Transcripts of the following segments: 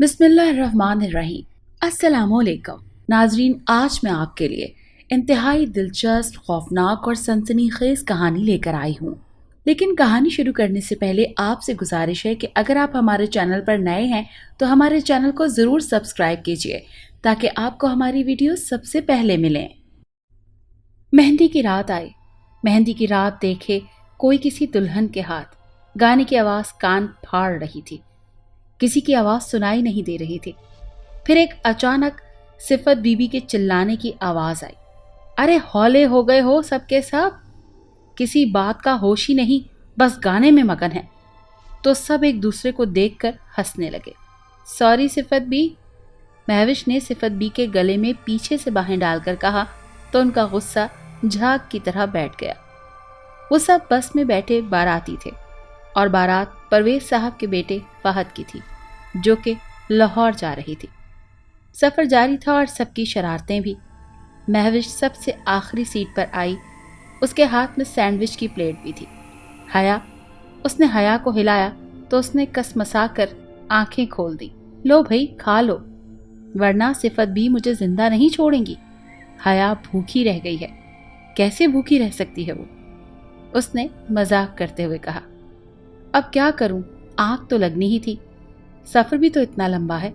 بسم اللہ الرحمن الرحیم۔ السلام علیکم ناظرین، آج میں آپ کے لیے انتہائی دلچسپ، خوفناک اور سنسنی خیز کہانی لے کر آئی ہوں۔ لیکن کہانی شروع کرنے سے پہلے آپ سے گزارش ہے کہ اگر آپ ہمارے چینل پر نئے ہیں تو ہمارے چینل کو ضرور سبسکرائب کیجیے تاکہ آپ کو ہماری ویڈیو سب سے پہلے ملیں۔ مہندی کی رات آئی، مہندی کی رات دیکھے کوئی کسی دلہن کے ہاتھ، گانے کی آواز کان پھاڑ رہی تھی، کسی کی آواز سنائی نہیں دے رہی تھی۔ پھر ایک اچانک صفت بی بی کے چلانے کی آواز آئی، ارے ہولے ہو گئے ہو سب کے سب، کسی بات کا ہوش ہی نہیں، بس گانے میں مگن ہے۔ تو سب ایک دوسرے کو دیکھ کر ہنسنے لگے۔ سوری صفت بی، مہوش نے صفت بی کے گلے میں پیچھے سے باہیں ڈال کر کہا تو ان کا غصہ جھاگ کی طرح بیٹھ گیا۔ وہ سب بس میں بیٹھے باراتی تھے اور بارات پرویز صاحب کے بیٹے فہد کی تھی جو کہ لاہور جا رہی تھی۔ سفر جاری تھا اور سب کی شرارتیں بھی۔ مہوش سب سے آخری سیٹ پر آئی، اس کے ہاتھ میں سینڈوچ کی پلیٹ بھی تھی۔ حیا، اس نے حیا کو ہلایا تو اس نے کسمسا کر آنکھیں کھول دی، لو بھئی کھا لو ورنہ صفت بھی مجھے زندہ نہیں چھوڑیں گی۔ حیا بھوکی رہ گئی ہے۔ کیسے بھوکی رہ سکتی ہے وہ؟ اس نے مذاق کرتے ہوئے کہا۔ اب کیا کروں، آنکھ تو لگنی ہی تھی، سفر بھی تو اتنا لمبا ہے۔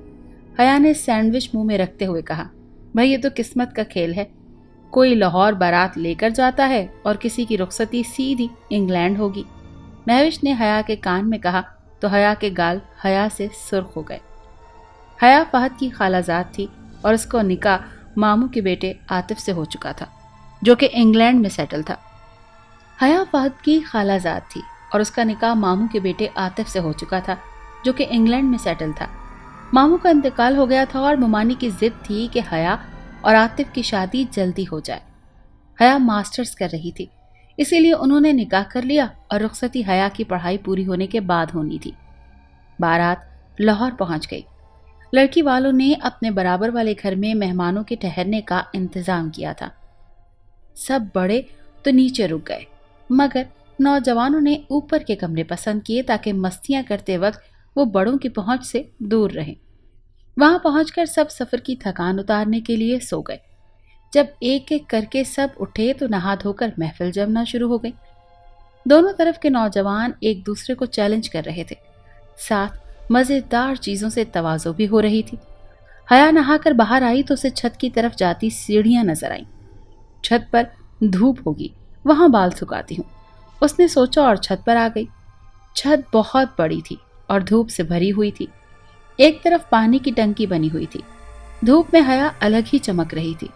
حیا نے سینڈوچ منہ میں رکھتے ہوئے کہا، بھائی یہ تو قسمت کا کھیل ہے، کوئی لاہور بارات لے کر جاتا ہے اور کسی کی رخصتی سیدھی انگلینڈ ہوگی۔ مہوش نے حیا کے کان میں کہا تو حیا کے گال حیا سے سرخ ہو گئے۔ حیا فہد کی خالہ زاد تھی اور اس کو نکاح ماموں کے بیٹے عاطف سے ہو چکا تھا جو کہ انگلینڈ میں سیٹل تھا۔ حیا فہد کی خالہ زاد تھی اور اس کا نکاح ماموں کے بیٹے عاطف سے ہو چکا تھا جو کہ انگلینڈ میں سیٹل تھا۔ ماموں کا انتقال ہو گیا تھا اور ممانی کی ضد تھی کہ حیا اور عاطف کی شادی جلدی ہو جائے۔ حیا ماسٹرز کر رہی تھی، اسی لیے انہوں نے نکاح کر لیا اور رخصتی حیا کی پڑھائی پوری ہونے کے بعد ہونی تھی۔ بارات لاہور پہنچ گئی۔ لڑکی والوں نے اپنے برابر والے گھر میں مہمانوں کے ٹھہرنے کا انتظام کیا تھا۔ سب بڑے تو نیچے رک گئے مگر نوجوانوں نے اوپر کے کمرے پسند کیے تاکہ مستیاں کرتے وقت وہ بڑوں کی پہنچ سے دور رہیں۔ وہاں پہنچ کر سب سفر کی تھکان اتارنے کے لیے سو گئے۔ جب ایک ایک کر کے سب اٹھے تو نہا دھو کر محفل جمنا شروع ہو گئی۔ دونوں طرف کے نوجوان ایک دوسرے کو چیلنج کر رہے تھے، ساتھ مزیدار چیزوں سے تواضع بھی ہو رہی تھی۔ حیا نہا کر باہر آئی تو اسے چھت کی طرف جاتی سیڑھیاں نظر آئیں۔ چھت پر دھوپ ہوگی، وہاں بال سکھاتی ہوں، اس نے سوچا اور چھت پر آ گئی۔ چھت بہت بڑی تھی اور دھوپ سے بھری ہوئی تھی۔ ایک طرف پانی کی ٹنکی بنی ہوئی تھی۔ دھوپ میں حیا الگ ہی چمک رہی تھی۔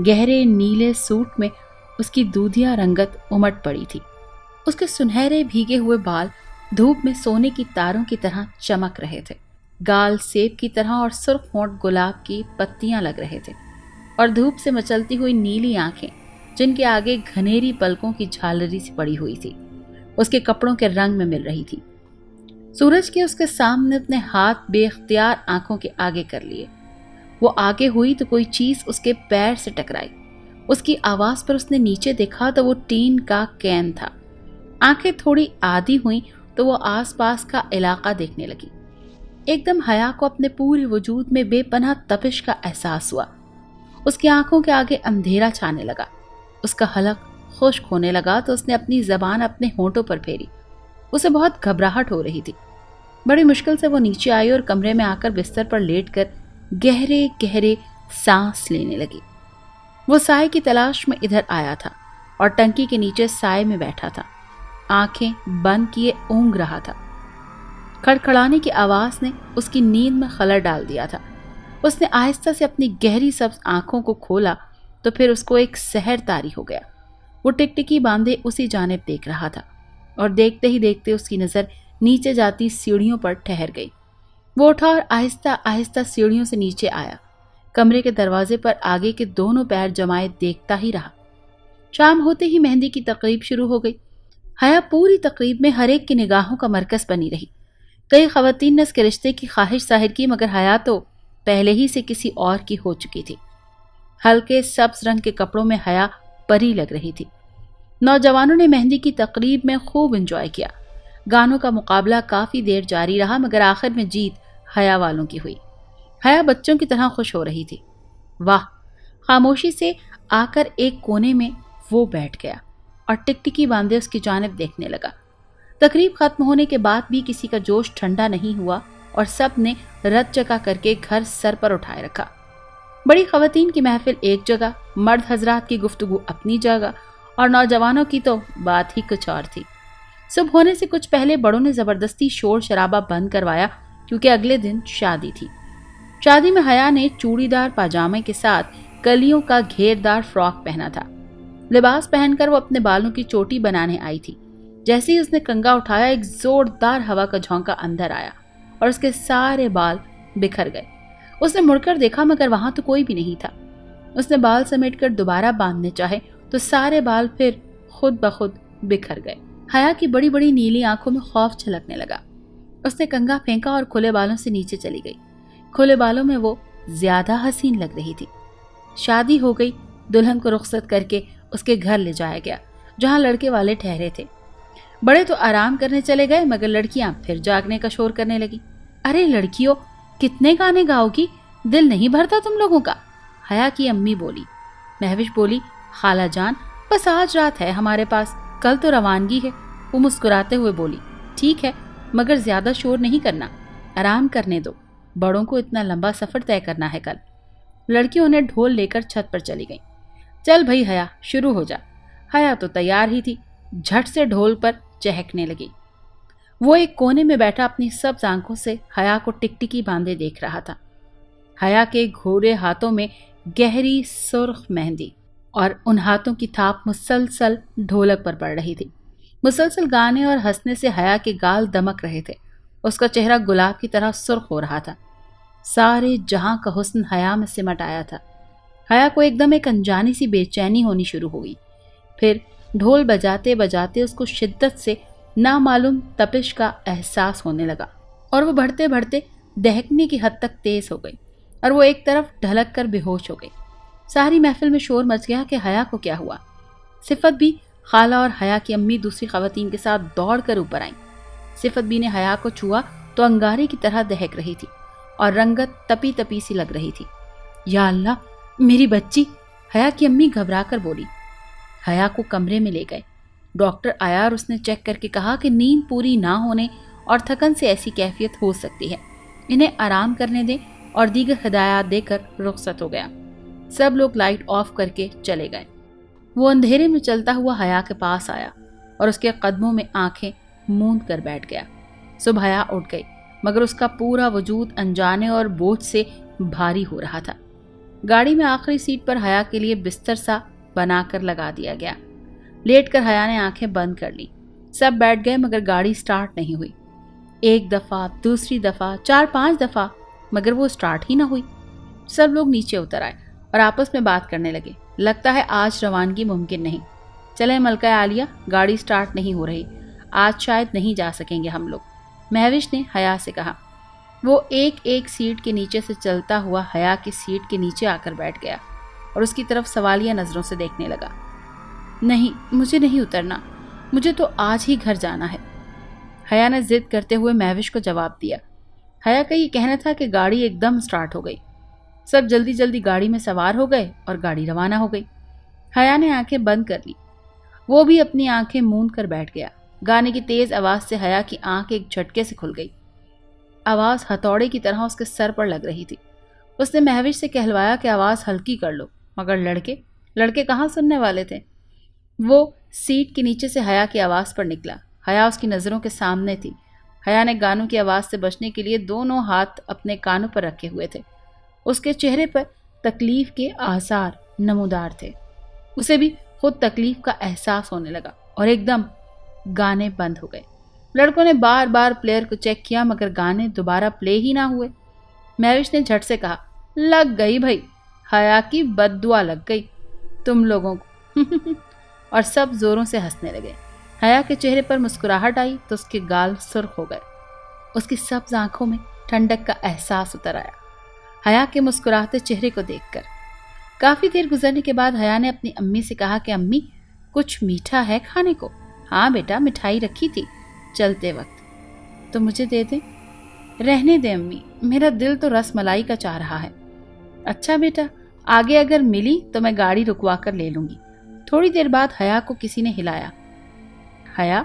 گہرے نیلے سوٹ میں اس کی دودھیا رنگت امٹ پڑی تھی۔ اس کے سنہرے بھیگے ہوئے بال دھوپ میں سونے کی تاروں کی طرح چمک رہے تھے۔ گال سیب کی طرح اور سرخ ہونٹ گلاب کی پتیاں لگ رہے تھے اور دھوپ سے مچلتی ہوئی نیلی آنکھیں جن کے آگے گھنیری پلکوں کی جھالری سی پڑی ہوئی تھی اس کے کپڑوں کے رنگ میں مل رہی تھی۔ سورج کے اس کے سامنے اپنے ہاتھ بے اختیار آنکھوں کے آگے کر لیے۔ وہ آگے ہوئی تو کوئی چیز اس کے پیر سے ٹکرائی۔ اس کی آواز پر اس نے نیچے دیکھا تو وہ ٹین کا کین تھا۔ آنکھیں تھوڑی آدھی ہوئیں تو وہ آس پاس کا علاقہ دیکھنے لگی۔ ایک دم حیا کو اپنے پورے وجود میں بے پناہ تپش کا احساس ہوا۔ اس کی آنکھوں کے آگے اندھیرا چھانے لگا، اس کا حلق خشک ہونے لگا تو اس نے اپنی زبان اپنے ہونٹوں پر پھیری۔ اسے بہت گھبراہٹ ہو رہی تھی۔ بڑی مشکل سے وہ نیچے آئی اور کمرے میں آ کر بستر پر لیٹ کر گہرے گہرے سانس لینے لگی۔ وہ سائے کی تلاش میں ادھر آیا تھا اور ٹنکی کے نیچے سائے میں بیٹھا تھا، آنکھیں بند کیے اونگ رہا تھا۔ کھڑکھڑانے کی آواز نے اس کی نیند میں خلل ڈال دیا تھا۔ اس نے آہستہ سے اپنی گہری سبز آنکھوں کو کھولا تو پھر اس کو ایک سحر طاری ہو گیا۔ وہ ٹکٹکی باندھے اسی جانب دیکھ رہا تھا اور دیکھتے ہی دیکھتے اس کی نظر نیچے جاتی سیڑھیوں پر ٹھہر گئی۔ وہ اٹھا اور آہستہ آہستہ سیڑھیوں سے نیچے آیا۔ کمرے کے دروازے پر آگے کے دونوں پیر جمائے دیکھتا ہی رہا۔ شام ہوتے ہی مہندی کی تقریب شروع ہو گئی۔ حیا پوری تقریب میں ہر ایک کی نگاہوں کا مرکز بنی رہی۔ کئی خواتین نے اس کے رشتے کی خواہش ظاہر کی مگر حیا تو پہلے ہی سے کسی اور کی ہو چکی تھی۔ ہلکے سبز رنگ کے کپڑوں میں حیا پری لگ رہی تھی۔ نوجوانوں نے مہندی کی تقریب میں خوب انجوائے کیا۔ گانوں کا مقابلہ کافی دیر جاری رہا مگر آخر میں جیت حیا والوں کی ہوئی۔ حیا بچوں کی طرح خوش ہو رہی تھی۔ واہ! خاموشی سے آ کر ایک کونے میں وہ بیٹھ گیا اور ٹکٹکی باندھے اس کی جانب دیکھنے لگا۔ تقریب ختم ہونے کے بعد بھی کسی کا جوش ٹھنڈا نہیں ہوا اور سب نے رت چکا کر کے گھر سر پر اٹھائے رکھا۔ بڑی خواتین کی محفل ایک جگہ، مرد حضرات کی گفتگو اپنی جگہ اور نوجوانوں کی تو بات ہی کچھ اور تھی۔ صبح ہونے سے کچھ پہلے بڑوں نے زبردستی شور شرابہ بند کروایا کیونکہ اگلے دن شادی تھی۔ شادی میں حیا نے چوڑی دار پاجامے کے ساتھ کلیوں کا گھیردار فراک پہنا تھا۔ لباس پہن کر وہ اپنے بالوں کی چوٹی بنانے آئی تھی۔ جیسے ہی اس نے کنگا اٹھایا، ایک زوردار ہوا کا جھونکا اندر آیا اور اس کے سارے بال بکھر گئے۔ اس نے مڑ کر دیکھا مگر وہاں تو کوئی بھی نہیں تھا۔ اس نے بال سمیٹ کر دوبارہ باندھنے چاہے تو سارے بال پھر خود بخود بکھر گئے۔ حیا کی بڑی بڑی نیلی آنکھوں میں خوف چھلکنے لگا۔ اس نے کنگا پھینکا اور کھلے بالوں سے نیچے چلی گئی۔ کھلے بالوں میں وہ زیادہ حسین لگ رہی تھی۔ شادی ہو گئی۔ دلہن کو رخصت کر کے اس کے گھر لے جایا گیا جہاں لڑکے والے ٹھہرے تھے۔ بڑے تو آرام کرنے چلے گئے مگر لڑکیاں پھر جاگنے کا شور کرنے لگی۔ ارے لڑکیوں، کتنے گانے گاؤ گی؟ دل نہیں بھرتا تم لوگوں کا؟ حیا کی امی بولی۔ مہوش بولی، خالہ جان بس آج رات ہے ہمارے پاس، کل تو روانگی ہے۔ وہ مسکراتے ہوئے بولی، ٹھیک ہے مگر زیادہ شور نہیں کرنا، آرام کرنے دو، بڑوں کو اتنا لمبا سفر طے کرنا ہے کل۔ لڑکیوں نے ڈھول لے کر چھت پر چلی گئیں۔ چل بھئی حیا، شروع ہو جا۔ حیا تو تیار ہی تھی، جھٹ سے ڈھول پر چہکنے لگی۔ وہ ایک کونے میں بیٹھا اپنی سبز آنکھوں سے حیا کو ٹکٹکی باندھے دیکھ رہا تھا۔ حیا کے گھورے ہاتھوں میں گہری سرخ مہندی اور ان ہاتھوں کی تھاپ مسلسل ڈھولک پر پڑ رہی تھی۔ مسلسل گانے اور ہنسنے سے حیا کے گال دمک رہے تھے۔ اس کا چہرہ گلاب کی طرح سرخ ہو رہا تھا۔ سارے جہاں کا حسن حیا میں سمٹ آیا تھا۔ حیا کو ایک دم ایک انجانی سی بے چینی ہونی شروع ہوئی۔ پھر ڈھول بجاتے بجاتے اس کو شدت سے نامعلوم تپش کا احساس ہونے لگا اور وہ بڑھتے بڑھتے دہکنے کی حد تک تیز ہو گئی اور وہ ایک طرف ڈھلک کر بے ہوش ہو گئی۔ ساری محفل میں شور مچ گیا کہ حیا کو کیا ہوا۔ صفت بھی، خالہ اور حیا کی امی دوسری خواتین کے ساتھ دوڑ کر اوپر آئیں۔ صفت بھی نے حیا کو چھوا تو انگارے کی طرح دہک رہی تھی اور رنگت تپی تپی سی لگ رہی تھی۔ یا اللہ میری بچی، حیا کی امی گھبرا کر بولی۔ حیا کو کمرے میں لے گئے۔ ڈاکٹر آیا اور اس نے چیک کر کے کہا کہ نیند پوری نہ ہونے اور تھکن سے ایسی کیفیت ہو سکتی ہے، انہیں آرام کرنے دیں، اور دیگر ہدایات دے کر رخصت ہو گیا۔ سب لوگ لائٹ آف کر کے چلے گئے۔ وہ اندھیرے میں چلتا ہوا حیا کے پاس آیا اور اس کے قدموں میں آنکھیں موند کر بیٹھ گیا۔ صبح حیا اٹھ گئی مگر اس کا پورا وجود انجانے اور بوجھ سے بھاری ہو رہا تھا۔ گاڑی میں آخری سیٹ پر حیا کے لیے بستر سا بنا کر لگا دیا گیا۔ لیٹ کر حیا نے آنکھیں بند کر لی۔ سب بیٹھ گئے مگر گاڑی سٹارٹ نہیں ہوئی۔ ایک دفعہ، دوسری دفعہ، 4-5 دفعہ، مگر وہ سٹارٹ ہی نہ ہوئی۔ سب لوگ نیچے اتر آئے اور آپس میں بات کرنے لگے۔ لگتا ہے آج روانگی ممکن نہیں۔ چلیں ملکہ عالیہ، گاڑی سٹارٹ نہیں ہو رہی، آج شاید نہیں جا سکیں گے ہم لوگ، مہوش نے حیا سے کہا۔ وہ ایک ایک سیٹ کے نیچے سے چلتا ہوا حیا کی سیٹ کے نیچے آ کر بیٹھ گیا اور اس کی طرف سوالیہ نظروں سے دیکھنے لگا۔ نہیں، مجھے نہیں اترنا، مجھے تو آج ہی گھر جانا ہے، حیا نے ضد کرتے ہوئے مہوش کو جواب دیا۔ حیا کا یہ کہنا تھا کہ گاڑی ایک دم سٹارٹ ہو گئی۔ سب جلدی جلدی گاڑی میں سوار ہو گئے اور گاڑی روانہ ہو گئی۔ حیا نے آنکھیں بند کر لی۔ وہ بھی اپنی آنکھیں موند کر بیٹھ گیا۔ گانے کی تیز آواز سے حیا کی آنکھ ایک جھٹکے سے کھل گئی۔ آواز ہتھوڑے کی طرح اس کے سر پر لگ رہی تھی۔ اس نے مہوش سے کہلوایا کہ آواز ہلکی کر لو، مگر لڑکے کہاں سننے والے تھے۔ وہ سیٹ کے نیچے سے حیا کی آواز پر نکلا۔ حیا اس کی نظروں کے سامنے تھی۔ حیا نے گانوں کی آواز سے بچنے کے لیے دونوں ہاتھ اپنے کانوں پر رکھے ہوئے تھے۔ اس کے چہرے پر تکلیف کے آثار نمودار تھے۔ اسے بھی خود تکلیف کا احساس ہونے لگا اور ایک دم گانے بند ہو گئے۔ لڑکوں نے بار بار پلیئر کو چیک کیا مگر گانے دوبارہ پلے ہی نہ ہوئے۔ مہوش نے جھٹ سے کہا، لگ گئی بھائی، حیا کی بد دعا لگ گئی تم لوگوں کو اور سب زوروں سے ہنسنے لگے۔ حیا کے چہرے پر مسکراہٹ آئی تو اس کے گال سرخ ہو گئے۔ اس کی سبز آنکھوں میں ٹھنڈک کا احساس اتر آیا حیا کے مسکراتے چہرے کو دیکھ کر۔ کافی دیر گزرنے کے بعد حیا نے اپنی امی سے کہا کہ امی، کچھ میٹھا ہے کھانے کو؟ ہاں بیٹا، مٹھائی رکھی تھی چلتے وقت، تو مجھے دے دیں۔ رہنے دے امی، میرا دل تو رس ملائی کا چاہ رہا ہے۔ اچھا بیٹا، آگے اگر ملی تو میں گاڑی رکوا کر لے لوں گی۔ تھوڑی دیر بعد حیا کو کسی نے ہلایا۔ حیا؟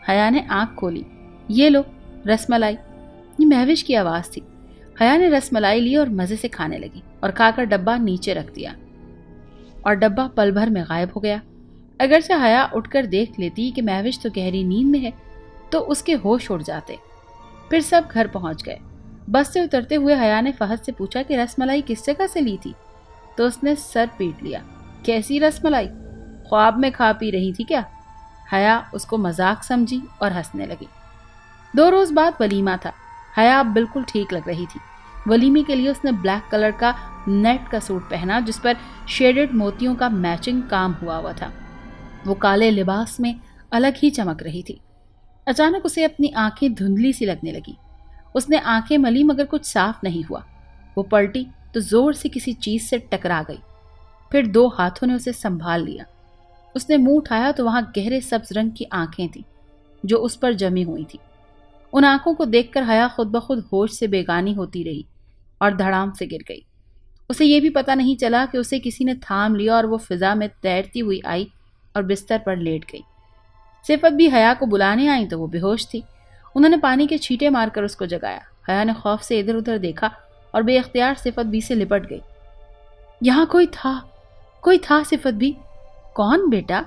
حیا نے آنکھ کھولی۔ یہ لو رس ملائی۔ یہ مہوش کی آواز تھی۔ حیا نے رس ملائی لی اور مزے سے کھانے لگی اور کھا کر ڈبہ نیچے رکھ دیا اور ڈبہ پل بھر میں غائب ہو گیا۔ اگرچہ حیا اٹھ کر دیکھ لیتی کہ مہوش تو گہری نیند میں ہے تو اس کے ہوش اڑ جاتے۔ پھر سب گھر پہنچ گئے۔ بس سے اترتے ہوئے حیا نے فہد سے پوچھا کہ رس ملائی کس جگہ سے لی تھی، تو اس نے سر پیٹ لیا۔ کیسی رس ملائی؟ خواب میں کھا پی رہی تھی کیا؟ حیا اس کو مذاق سمجھی اور ہنسنے لگی۔ 2 روز بعد ولیمہ تھا۔ حیا اب بالکل ٹھیک لگ رہی تھی۔ ولیمے کے لیے اس نے بلیک کلر کا نیٹ کا سوٹ پہنا جس پر شیڈڈ موتیوں کا میچنگ کام ہوا تھا۔ وہ کالے لباس میں الگ ہی چمک رہی تھی۔ اچانک اسے اپنی آنکھیں دھندلی سی لگنے لگی۔ اس نے آنکھیں ملی مگر کچھ صاف نہیں ہوا۔ وہ پلٹی تو زور سے کسی چیز سے ٹکرا گئی۔ پھر 2 ہاتھوں نے اسے سنبھال لیا۔ اس نے منہ اٹھایا تو وہاں گہرے سبز رنگ کی آنکھیں تھیں جو اس پر جمی ہوئی تھی۔ ان آنکھوں کو دیکھ کر حیا خود بخود ہوش سے بیگانی ہوتی رہی اور دھڑام سے گر گئی۔ اسے یہ بھی پتہ نہیں چلا کہ اسے کسی نے تھام لیا اور وہ فضا میں تیرتی ہوئی آئی اور بستر پر لیٹ گئی۔ صفت بھی حیا کو بلانے آئی تو وہ بے ہوش تھی۔ انہوں نے پانی کے چھینٹے مار کر اس کو جگایا۔ حیا نے خوف سے ادھر ادھر دیکھا اور بے اختیار صفت بھی سے لپٹ گئی۔ یہاں کوئی تھا صفت بھی۔ کون بیٹا؟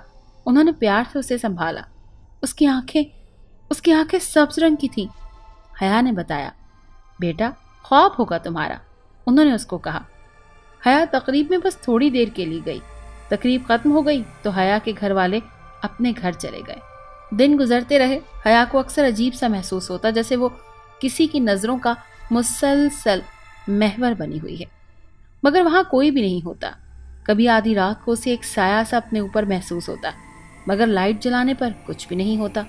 انہوں نے پیار سے اسے سنبھالا۔ اس کی آنکھیں سبز رنگ کی تھیں۔ حیا نے بتایا۔ بیٹا خواب ہوگا تمہارا، انہوں نے اس کو کہا۔ حیا تقریب میں بس تھوڑی دیر کے لیے گئی۔ تقریب ختم ہو گئی تو حیا کے گھر والے اپنے گھر چلے گئے۔ دن گزرتے رہے۔ حیا کو اکثر عجیب سا محسوس ہوتا جیسے وہ کسی کی نظروں کا مسلسل محور بنی ہوئی ہے، مگر وہاں کوئی بھی نہیں ہوتا۔ کبھی آدھی رات کو اسے ایک سایہ سا اپنے اوپر محسوس ہوتا، مگر لائٹ جلانے پر کچھ بھی نہیں ہوتا۔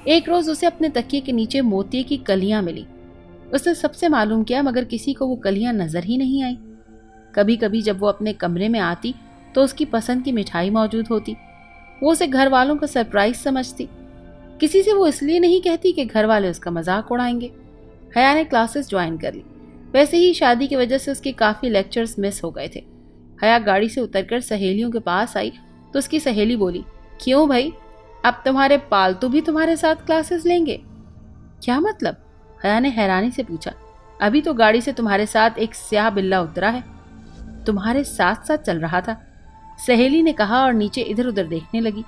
ایک روز اسے اپنے تکیے کے نیچے موتی کی کلیاں ملی۔ اس نے سب سے معلوم کیا مگر کسی کو وہ کلیاں نظر ہی نہیں آئیں۔ کبھی کبھی جب وہ اپنے کمرے میں آتی تو اس کی پسند کی مٹھائی موجود ہوتی۔ وہ اسے گھر والوں کا سرپرائز سمجھتی۔ کسی سے وہ اس لیے نہیں کہتی کہ گھر والے اس کا مذاق اڑائیں گے۔ حیا نے کلاسز جوائن کر لی۔ ویسے ہی شادی کی وجہ سے اس کے کافی لیکچرز مس ہو گئے تھے۔ حیا گاڑی سے اتر کر سہیلیوں کے پاس آئی تو اس کی سہیلی بولی، کیوں بھائی، اب تمہارے پالتو بھی تمہارے ساتھ کلاسز لیں گے؟ کیا مطلب؟ حیا نے حیرانی سے پوچھا۔ ابھی تو گاڑی سے تمہارے ساتھ ایک سیاہ بلہ اترا ہے۔ تمہارے ساتھ ساتھ چل رہا تھا، سہیلی نے کہا اور نیچے ادھر ادھر دیکھنے لگی۔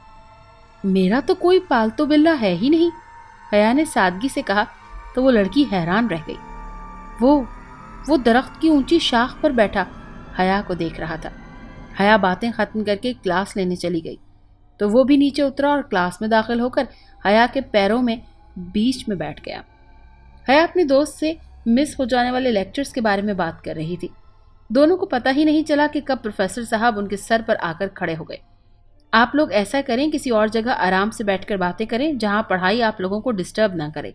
میرا تو کوئی پالتو بلہ ہے ہی نہیں، حیا نے سادگی سے کہا تو وہ لڑکی حیران رہ گئی۔ وہ درخت کی اونچی شاخ پر بیٹھا حیا کو دیکھ رہا تھا۔ حیا باتیں ختم کر کے کلاس لینے چلی گئی تو وہ بھی نیچے اترا اور کلاس میں داخل ہو کر حیا کے پیروں میں بیچ میں بیٹھ گیا۔ حیا اپنی دوست سے مس ہو جانے والے لیکچرز کے بارے میں بات کر رہی تھی۔ دونوں کو پتہ ہی نہیں چلا کہ کب پروفیسر صاحب ان کے سر پر آ کر کھڑے ہو گئے۔ آپ لوگ ایسا کریں، کسی اور جگہ آرام سے بیٹھ کر باتیں کریں جہاں پڑھائی آپ لوگوں کو ڈسٹرب نہ کرے۔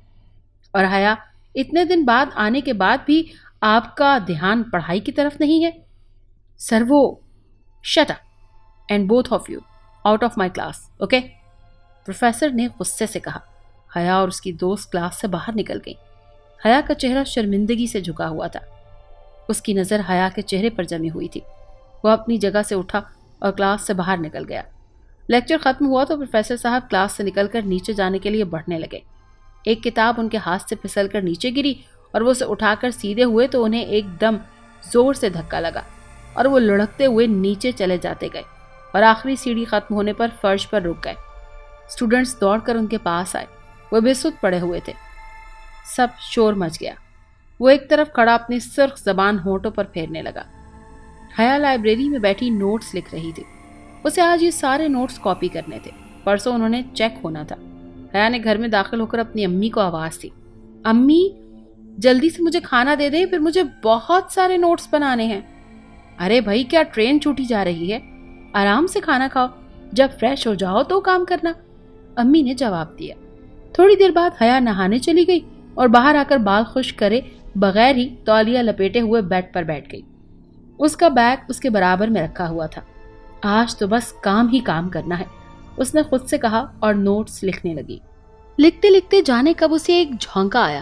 اور حیا، اتنے دن بعد آنے کے بعد بھی آپ کا دھیان پڑھائی کی طرف نہیں ہے؟ سر وہ shut up and both of you out of my class, okay? Professor نے غصے سے کہا۔ حیا اور اس کی دوست کلاس سے باہر نکل گئی۔ حیا کا چہرہ شرمندگی سے جھکا ہوا تھا۔ اس کی نظر حیا کے چہرے پر جمی ہوئی تھی۔ وہ اپنی جگہ سے اٹھا اور کلاس سے باہر نکل گیا۔ لیکچر ختم ہوا تو پروفیسر صاحب کلاس سے نکل کر نیچے جانے کے لیے بڑھنے لگے۔ ایک کتاب ان کے ہاتھ سے پھسل کر نیچے گری اور وہ اسے اٹھا کر سیدھے ہوئے تو انہیں ایک دم زور سے دھکا لگا اور وہ لڑکتے ہوئے نیچے چلے جاتے گئے اور آخری سیڑھی ختم ہونے پر فرش پر رک گئے۔ اسٹوڈنٹس دوڑ کر ان کے پاس آئے۔ وہ بے سود پڑے ہوئے تھے۔ سب شور مچ گیا۔ وہ ایک طرف کھڑا اپنی سرخ زبان ہونٹوں پر پھیرنے لگا۔ حیا لائبریری میں بیٹھی نوٹس لکھ رہی تھی۔ اسے آج یہ سارے نوٹس کاپی کرنے تھے، پرسوں انہوں نے چیک ہونا تھا۔ حیا نے گھر میں داخل ہو کر اپنی امی کو آواز دی، امی جلدی سے مجھے کھانا دے دیں، پھر مجھے بہت سارے نوٹس بنانے ہیں۔ ارے بھائی، کیا ٹرین چھوٹی جا رہی ہے؟ آرام سے کھانا کھاؤ، جب فریش ہو جاؤ تو کام کرنا، امی نے جواب دیا۔ تھوڑی دیر بعد حیا نہانے چلی گئی اور باہر آ کر بال خشک کرے بغیر ہی تولیہ لپیٹے ہوئے بیڈ پر بیٹھ گئی۔ اس کا بیگ اس کے برابر میں رکھا ہوا تھا۔ آج تو بس کام ہی کام کرنا ہے، اس نے خود سے کہا اور نوٹس لکھنے لگی۔ لکھتے لکھتے جانے کب اسے ایک جھونکا آیا۔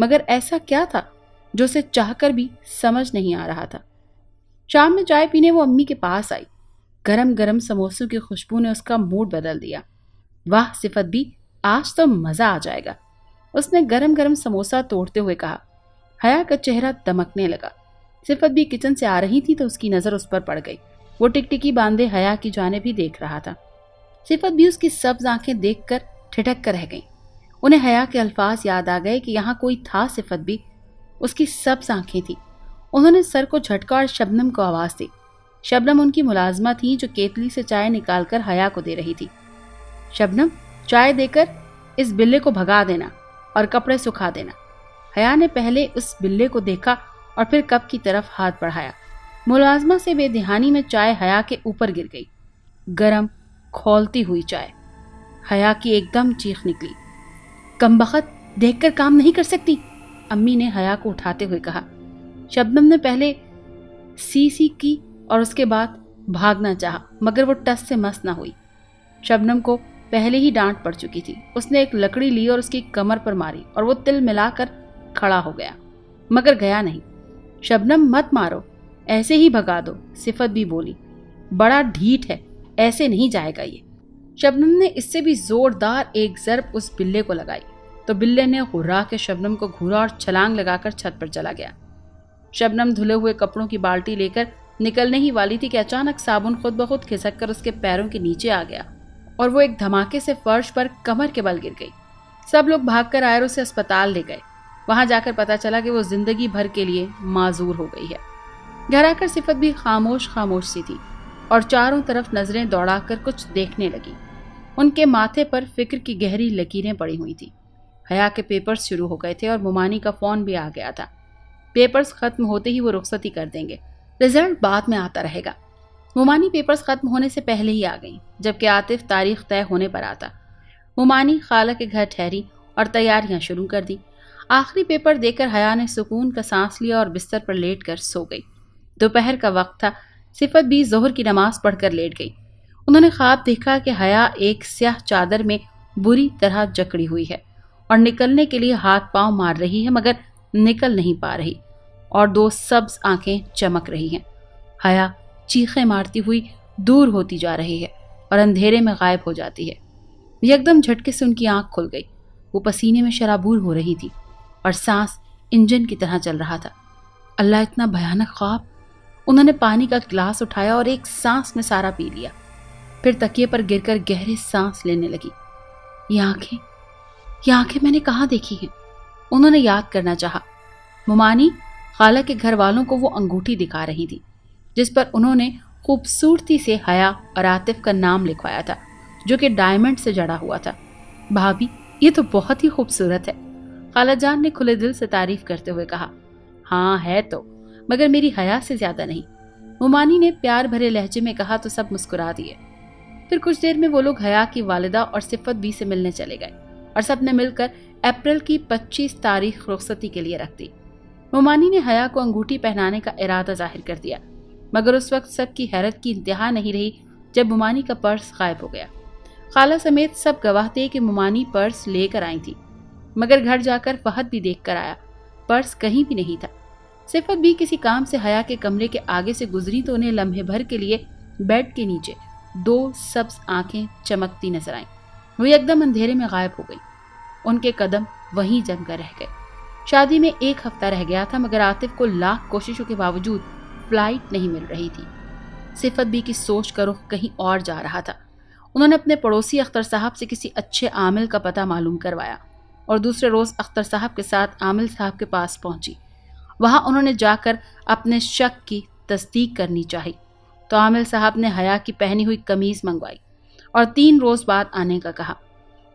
مگر ایسا کیا تھا جو اسے چاہ کر بھی سمجھ نہیں آ رہا تھا۔ شام میں چائے پینے وہ امی کے پاس آئی۔ گرم گرم سموسوں کی خوشبو نے اس کا موڈ بدل دیا۔ واہ صفت بھی، آج تو مزہ آ جائے گا، اس نے گرم گرم سموسہ توڑتے ہوئے کہا۔ حیا کا چہرہ دمکنے لگا۔ صفت بھی کچن سے آ رہی تھی تو اس کی نظر اس پر پڑ گئی۔ وہ ٹکٹکی باندھے حیا کی جانب ہی دیکھ رہا تھا۔ صفت بھی اس کی سبز آنکھیں دیکھ کر ٹھٹک کر رہ گئیں۔ انہیں حیا کے الفاظ یاد آ گئے کہ یہاں کوئی تھا۔ صفت بھی، اس کی سبز آنکھیں تھیں۔ انہوں نے سر کو جھٹکا اور شبنم کو آواز دی۔ شبنم ان کی ملازمہ تھی جو کیتلی سے چائے نکال کر حیا کو دے رہی تھی۔ شبنم، چائے دے کر اس بلے کو بھگا دینا اور کپڑے سکھا دینا۔ حیا نے پہلے اس بلے کو دیکھا اور پھر کپ کی طرف ہاتھ بڑھایا۔ ملازمہ سے بے دہانی میں چائے حیا کے اوپر گر گئی، گرم کھولتی ہوئی چائے۔ حیا کی ایک دم چیخ نکلی۔ کمبخت، دیکھ کر کام نہیں کر سکتی، امی نے حیا کو اٹھاتے ہوئے کہا۔ شبنم نے پہلے سی کی اور اس کے بعد بھاگنا چاہا، مگر وہ ٹس سے مس نہ ہوئی۔ شبنم کو پہلے ہی ڈانٹ پڑ چکی تھی۔ اس نے ایک لکڑی لی اور اس کی کمر پر ماری اور وہ تل ملا کر کھڑا ہو گیا، مگر گیا نہیں۔ شبنم مت مارو، ایسے ہی بھگا دو، صفت بھی بولی۔ بڑا ڈھیٹ ہے، ایسے نہیں جائے گا یہ۔ شبنم نے اس سے بھی زوردار ایک ضرب اس بلے کو لگائی تو بلے نے غرا کے شبنم کو گھورا اور چھلانگ لگا کر چھت پر چلا گیا۔ شبنم دھلے ہوئے کپڑوں کی بالٹی لے کر نکلنے ہی والی تھی کہ اچانک صابن خود بخود کھسک کر اس کے پیروں کے نیچے آ گیا اور وہ ایک دھماکے سے فرش پر کمر کے بل گر گئی۔ سب لوگ بھاگ کر آئے اور اسے اسپتال لے گئے۔ وہاں جا کر پتا چلا کہ وہ زندگی بھر کے لیے معذور ہو گئی ہے۔ گھر آ کر صفت بھی خاموش خاموش سی تھی اور چاروں طرف نظریں دوڑا کر کچھ دیکھنے لگی۔ ان کے ماتھے پر فکر کی گہری لکیریں پڑی ہوئی تھی۔ حیا کے پیپرز شروع ہو گئے تھے اور ممانی کا فون بھی آ گیا تھا۔ پیپرز ختم ہوتے ہی وہ رخصتی کر دیں گے، رزلٹ بعد میں آتا رہے گا۔ ممانی پیپرز ختم ہونے سے پہلے ہی آ گئیں، جبکہ عاطف تاریخ طے ہونے پر آتا۔ ممانی خالہ کے گھر ٹھہری اور تیاریاں شروع کر دی۔ آخری پیپر دے کر حیا نے سکون کا سانس لیا اور بستر پر لیٹ کر سو گئی۔ دوپہر کا وقت تھا۔ صفت بھی ظہر کی نماز پڑھ کر لیٹ گئی۔ انہوں نے خواب دیکھا کہ حیا ایک سیاہ چادر میں بری طرح جکڑی ہوئی ہے اور نکلنے کے لیے ہاتھ پاؤں مار رہی ہے، مگر نکل نہیں پا رہی اور دو سبز آنکھیں چمک رہی ہیں۔ حیا چیخیں مارتی ہوئی دور ہوتی جا رہی ہے اور اندھیرے میں غائب ہو جاتی ہے۔ یکدم جھٹکے سے ان کی آنکھ کھل گئی۔ وہ پسینے میں شرابور ہو رہی تھی اور سانس انجن کی طرح چل رہا تھا۔ اللہ، اتنا بھیانک خواب! انہوں نے پانی کا گلاس اٹھایا اور ایک سانس میں سارا پی لیا، پھر تکیے پر گر کر گہرے سانس لینے لگی۔ یہ آنکھیں میں نے کہاں دیکھی ہیں؟ انہوں نے یاد کرنا چاہا۔ ممانی خالہ کے گھر والوں کو وہ انگوٹھی دکھا رہی تھی جس پر انہوں نے خوبصورتی سے حیا اور عاطف کا نام لکھوایا تھا، جو کہ ڈائمنڈ سے جڑا ہوا تھا۔ بھابھی، یہ تو بہت ہی خوبصورت ہے، خالہ جان نے کھلے دل سے تعریف کرتے ہوئے کہا۔ ہاں ہے تو، مگر میری حیا سے زیادہ نہیں، ممانی نے پیار بھرے لہجے میں کہا تو سب مسکرا دیے۔ پھر کچھ دیر میں وہ لوگ حیا کی والدہ اور صفت بھی سے ملنے چلے گئے اور سب نے مل کر اپریل کی 25 تاریخ رخصتی کے لیے رکھ دی۔ ممانی نے حیا کو انگوٹھی پہنانے کا ارادہ ظاہر کر دیا، مگر اس وقت سب کی حیرت کی انتہا نہیں رہی جب ممانی کا پرس غائب ہو گیا۔ خالہ سمیت سب گواہ تھے کہ ممانی پرس لے کر آئی تھی، مگر گھر جا کر فہد بھی دیکھ کر آیا، پرس کہیں بھی نہیں تھا۔ صفت بھی کسی کام سے حیا کے کمرے کے آگے سے گزری تو انہیں لمحے بھر کے لیے بیڈ کے نیچے دو سبز آنکھیں چمکتی نظر آئیں۔ وہ یکدم اندھیرے میں غائب ہو گئی۔ ان کے قدم وہیں جم کر رہ گئے۔ شادی میں 1 ہفتہ رہ گیا تھا، مگر عاطف کو لاکھ کوششوں کے باوجود فلائٹ نہیں مل رہی تھی۔ صفت بھی کی سوچ کا رخ کہیں اور جا رہا تھا۔ انہوں نے اپنے پڑوسی اختر صاحب سے کسی اچھے عامل کا پتہ معلوم کروایا اور دوسرے روز اختر صاحب کے ساتھ عامل صاحب کے پاس پہنچی۔ وہاں انہوں نے جا کر اپنے شک کی تصدیق کرنی چاہی تو عامل صاحب نے حیا کی پہنی ہوئی قمیض منگوائی اور 3 روز بعد آنے کا کہا۔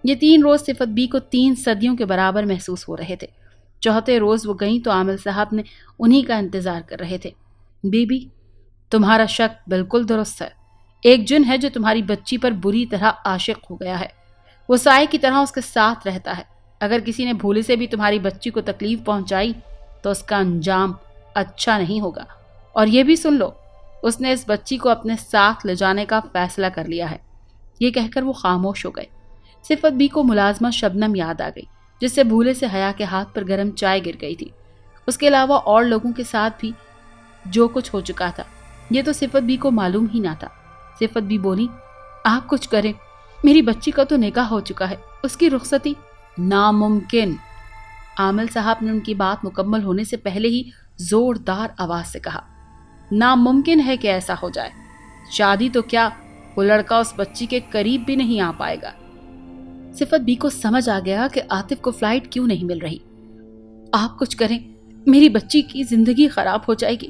یہ 3 روز صفت بی کو 3 صدیوں کے برابر محسوس ہو رہے تھے۔ چوتھے روز وہ گئیں تو عامل صاحب نے انہی کا انتظار کر رہے تھے۔ بی بی، تمہارا شک بالکل درست ہے۔ ایک جن ہے جو تمہاری بچی پر بری طرح عاشق ہو گیا ہے۔ وہ سائے کی طرح اس کے ساتھ رہتا ہے۔ اگر کسی نے بھولے سے بھی تمہاری بچی کو تکلیف پہنچائی تو اس کا انجام اچھا نہیں ہوگا۔ اور یہ بھی سن لو، اس نے اس بچی کو اپنے ساتھ لے جانے کا فیصلہ کر لیا ہے۔ یہ کہہ کر وہ خاموش ہو گئے۔ صفت بی کو ملازمہ شبنم یاد آ گئی جس سے بھولے سے حیا کے ہاتھ پر گرم چائے گر گئی تھی۔ اس کے علاوہ اور لوگوں کے ساتھ بھی جو کچھ ہو چکا تھا یہ تو صفت بی کو معلوم ہی نہ تھا۔ صفت بی بولی، آپ کچھ کریں، میری بچی کا تو نکاح ہو چکا ہے، اس کی رخصتی ناممکن۔ عامل صاحب نے ان کی بات مکمل ہونے سے پہلے ہی زوردار آواز سے کہا، ناممکن ہے کہ ایسا ہو جائے، شادی تو کیا وہ لڑکا اس بچی کے قریب بھی نہیں آ پائے گا۔ صفت بی کو سمجھ آ گیا کہ عاطف کو فلائٹ کیوں نہیں مل رہی۔ آپ کچھ کریں، میری بچی کی زندگی خراب ہو جائے گی،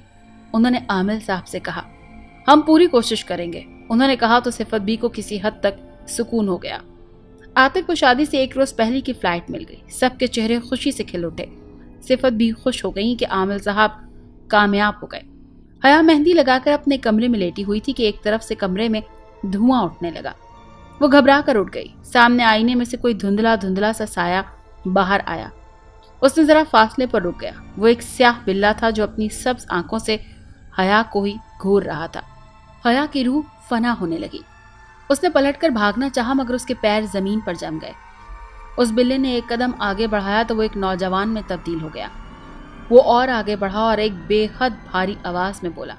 انہوں نے عامل صاحب سے کہا۔ ہم پوری کوشش کریں گے، انہوں نے کہا تو صفت بی کو کسی حد تک سکون ہو گیا۔ عاطف کو شادی سے ایک روز پہلے کی فلائٹ مل گئی، سب کے چہرے خوشی سے کھل اٹھے۔ صفت بھی خوش ہو گئی کہ عامل صاحب کامیاب ہو گئے۔ حیا مہندی لگا کر اپنے کمرے میں لیٹی ہوئی تھی کہ ایک طرف سے کمرے میں دھواں اٹھنے لگا۔ وہ گھبرا کر اٹھ گئی۔ سامنے آئینے میں سے کوئی دھندلا دھندلا سا سایہ باہر آیا۔ اس نے ذرا فاصلے پر رک گیا۔ وہ ایک سیاہ بلّا تھا جو اپنی سبز آنکھوں سے حیا کو ہی گھور رہا تھا۔ حیا کی روح فنا ہونے لگی۔ اس نے پلٹ کر بھاگنا چاہا مگر اس کے پیر زمین پر جم گئے۔ اس بلے نے ایک قدم آگے بڑھایا تو وہ ایک نوجوان میں تبدیل ہو گیا۔ وہ اور آگے بڑھا اور ایک بے حد بھاری آواز میں بولا،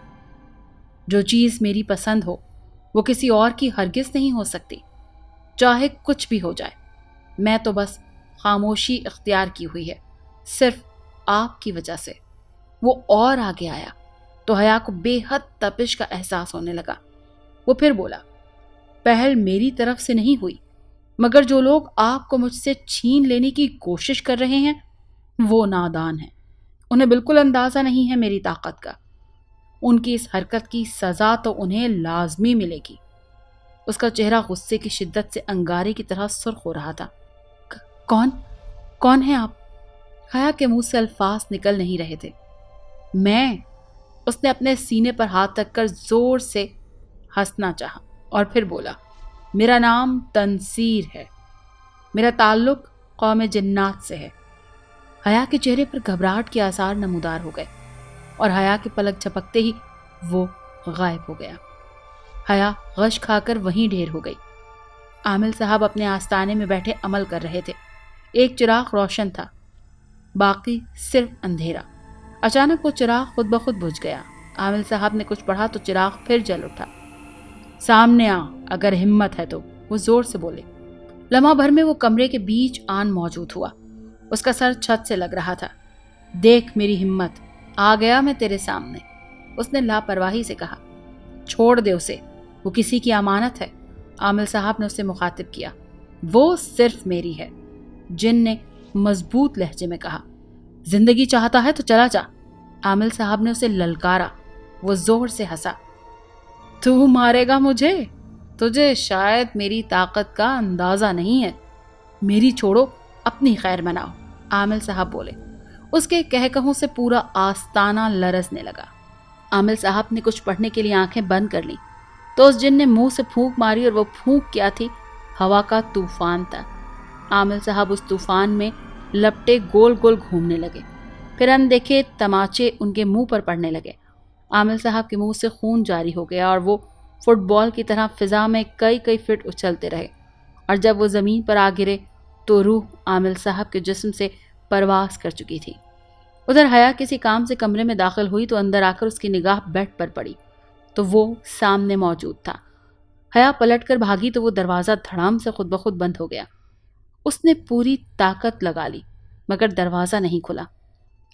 جو چیز میری پسند ہو وہ کسی اور کی ہرگز نہیں ہو سکتی، چاہے کچھ بھی ہو جائے۔ میں تو بس خاموشی اختیار کی ہوئی ہے، صرف آپ کی وجہ سے۔ وہ اور آگے آیا تو حیا کو بے حد تپش کا احساس ہونے لگا۔ وہ پھر بولا، پہل میری طرف سے نہیں ہوئی، مگر جو لوگ آپ کو مجھ سے چھین لینے کی کوشش کر رہے ہیں وہ نادان ہیں، انہیں بالکل اندازہ نہیں ہے میری طاقت کا۔ ان کی اس حرکت کی سزا تو انہیں لازمی ملے گی۔ اس کا چہرہ غصے کی شدت سے انگارے کی طرح سرخ ہو رہا تھا۔ کون ہیں آپ؟ حیا کے منہ سے الفاظ نکل نہیں رہے تھے۔ میں، اس نے اپنے سینے پر ہاتھ رکھ کر زور سے ہنسنا چاہا اور پھر بولا، میرا نام تنصیر ہے، میرا تعلق قوم جنات سے ہے۔ حیا کے چہرے پر گھبراہٹ کے آثار نمودار ہو گئے اور حیا کے پلک جھپکتے ہی وہ غائب ہو گیا۔ حیا غش کھا کر وہیں ڈھیر ہو گئی۔ عامل صاحب اپنے آستانے میں بیٹھے عمل کر رہے تھے۔ ایک چراغ روشن تھا، باقی صرف اندھیرا۔ اچانک وہ چراغ خود بخود بجھ گیا۔ عامل صاحب نے کچھ پڑھا تو چراغ پھر جل اٹھا۔ سامنے آ اگر ہمت ہے تو، وہ زور سے بولے۔ لمحہ بھر میں وہ کمرے کے بیچ آن موجود ہوا۔ اس کا سر چھت سے لگ رہا تھا۔ دیکھ میری ہمت، آ گیا میں تیرے سامنے، اس نے لاپرواہی سے کہا۔ چھوڑ دے اسے، وہ کسی کی امانت ہے، عامل صاحب نے اسے مخاطب کیا۔ وہ صرف میری ہے، جن نے مضبوط لہجے میں کہا۔ زندگی چاہتا ہے تو چلا جا، عامل صاحب نے اسے للکارا۔ وہ زور سے ہنسا۔ تو مارے گا مجھے؟ تجھے شاید میری طاقت کا اندازہ نہیں ہے، میری چھوڑو، اپنی خیر مناؤ، عامل صاحب بولے۔ اس کے کہکہوں سے پورا آستانہ لرزنے لگا۔ عامل صاحب نے کچھ پڑھنے کے لیے آنکھیں بند کر لیں تو اس جن نے منہ سے پھونک ماری، اور وہ پھونک کیا تھی؟ ہوا کا طوفان تھا۔ عامل صاحب اس طوفان میں لپٹے گول گول گھومنے لگے، پھر اندیکھے تماچے ان کے منہ پر پڑنے لگے۔ عامل صاحب کے منہ سے خون جاری ہو گیا اور وہ فٹ بال کی طرح فضا میں کئی فٹ اچھلتے رہے، اور جب وہ زمین پر آ گرے تو روح عامل صاحب کے جسم سے پرواز کر چکی تھی۔ ادھر حیا کسی کام سے کمرے میں داخل ہوئی تو اندر آ کر اس کی نگاہ بیڈ پر پڑی تو وہ سامنے موجود تھا۔ حیا پلٹ کر بھاگی تو وہ دروازہ دھڑام سے خود بخود بند ہو گیا۔ اس نے پوری طاقت لگا لی مگر دروازہ نہیں کھلا۔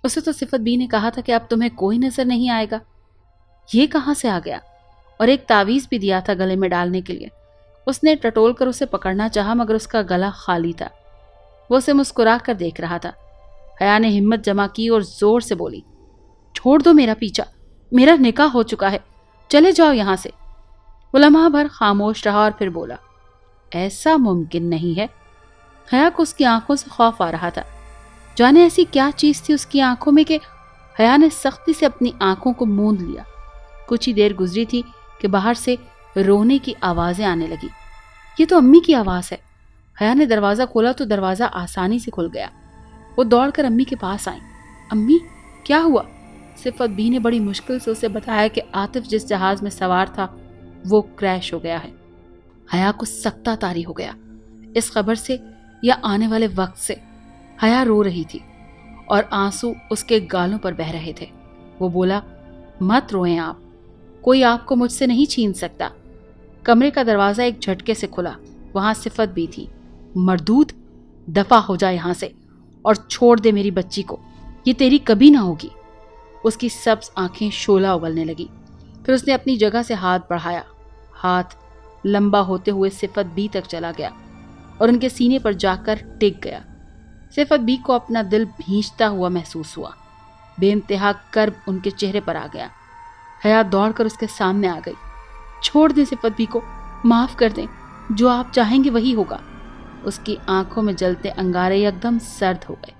اسے تو صفت بی نے کہا تھا کہ اب تمہیں کوئی نظر نہیں آئے گا، یہ کہاں سے آ گیا؟ اور ایک تعویذ بھی دیا تھا گلے میں ڈالنے کے لیے۔ اس نے ٹٹول کر اسے پکڑنا چاہا مگر اس کا گلا خالی تھا۔ وہ اسے مسکرا کر دیکھ رہا تھا۔ حیا نے ہمت جمع کی اور زور سے بولی، چھوڑ دو میرا پیچھا، میرا نکاح ہو چکا ہے، چلے جاؤ یہاں سے۔ وہ لمحہ بھر خاموش رہا اور پھر بولا، ایسا ممکن نہیں ہے۔ حیا کو اس کی آنکھوں سے خوف آ رہا تھا۔ جانے ایسی کیا چیز تھی اس کی آنکھوں میں کہ حیا نے سختی سے اپنی آنکھوں کو موند لیا۔ کچھ ہی دیر گزری تھی کہ باہر سے رونے کی آوازیں آنے لگی۔ یہ تو امی کی آواز ہے۔ حیا نے دروازہ کھولا تو دروازہ آسانی سے کھل گیا۔ وہ دوڑ کر امی کے پاس آئیں۔ امی، کیا ہوا؟ صفت بی نے بڑی مشکل سے اسے بتایا کہ عاطف جس جہاز میں سوار تھا وہ کریش ہو گیا ہے۔ حیا کو سکتہ طاری ہو گیا اس خبر سے یا آنے والے وقت سے۔ حیا رو رہی تھی اور آنسو اس کے گالوں پر بہہ رہے تھے۔ وہ بولا، مت روئیں آپ، کوئی آپ کو مجھ سے نہیں چھین سکتا۔ کمرے کا دروازہ ایک جھٹکے سے کھلا، وہاں صفت بھی تھی۔ مردود، دفع ہو جا یہاں سے اور چھوڑ دے میری بچی کو، یہ تیری کبھی نہ ہوگی۔ اس کی سبز آنکھیں شعلہ اگلنے لگی۔ پھر اس نے اپنی جگہ سے ہاتھ بڑھایا، ہاتھ لمبا ہوتے ہوئے صفت بی تک چلا گیا اور ان کے سینے پر جا کر ٹک گیا۔ صفت بی کو اپنا دل بھینچتا ہوا محسوس ہوا، بے انتہا کرب ان کے چہرے پر آ گیا۔ حیا دوڑ کر اس کے سامنے آ گئی۔ چھوڑ دیں صفت بی کو، معاف کر دیں، جو آپ چاہیں گے وہی ہوگا۔ اس کی آنکھوں میں جلتے انگارے یکدم سرد ہو گئے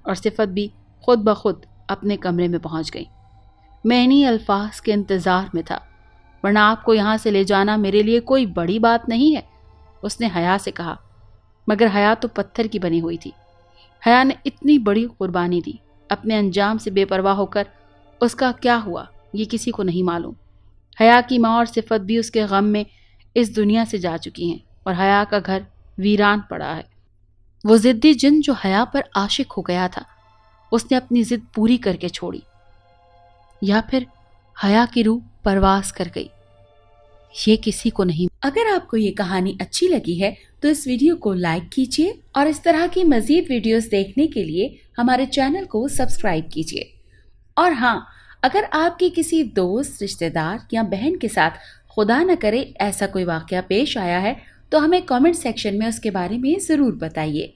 اور صفت بھی خود بخود اپنے کمرے میں پہنچ گئی۔ میں انہی الفاظ کے انتظار میں تھا، ورنہ آپ کو یہاں سے لے جانا میرے لیے کوئی بڑی بات نہیں ہے، اس نے حیا سے کہا۔ مگر حیا تو پتھر کی بنی ہوئی تھی۔ حیا نے اتنی بڑی قربانی دی، اپنے انجام سے بے پرواہ ہو کر اس کا کیا ہوا یہ کسی کو نہیں معلوم۔ حیا کی ماں اور صفت بھی اس کے غم میں اس دنیا سے جا چکی ہیں اور حیا کا گھر ویران پڑا ہے۔ وہ ضدی جن جو حیا پر عاشق ہو گیا تھا، اس نے اپنی ضد پوری کر کے چھوڑی، یا پھر حیا کی روح پرواز کر گئی، یہ کسی کو نہیں۔ اگر آپ کو یہ کہانی اچھی لگی ہے تو اس ویڈیو کو لائک کیجیے اور اس طرح کی مزید ویڈیوز دیکھنے کے لیے ہمارے چینل کو سبسکرائب کیجیے۔ اور ہاں، اگر آپ کے کسی دوست، رشتہ دار یا بہن کے ساتھ خدا نہ کرے ایسا کوئی واقعہ پیش آیا ہے تو ہمیں کامنٹ سیکشن میں اس کے بارے میں ضرور بتائیے۔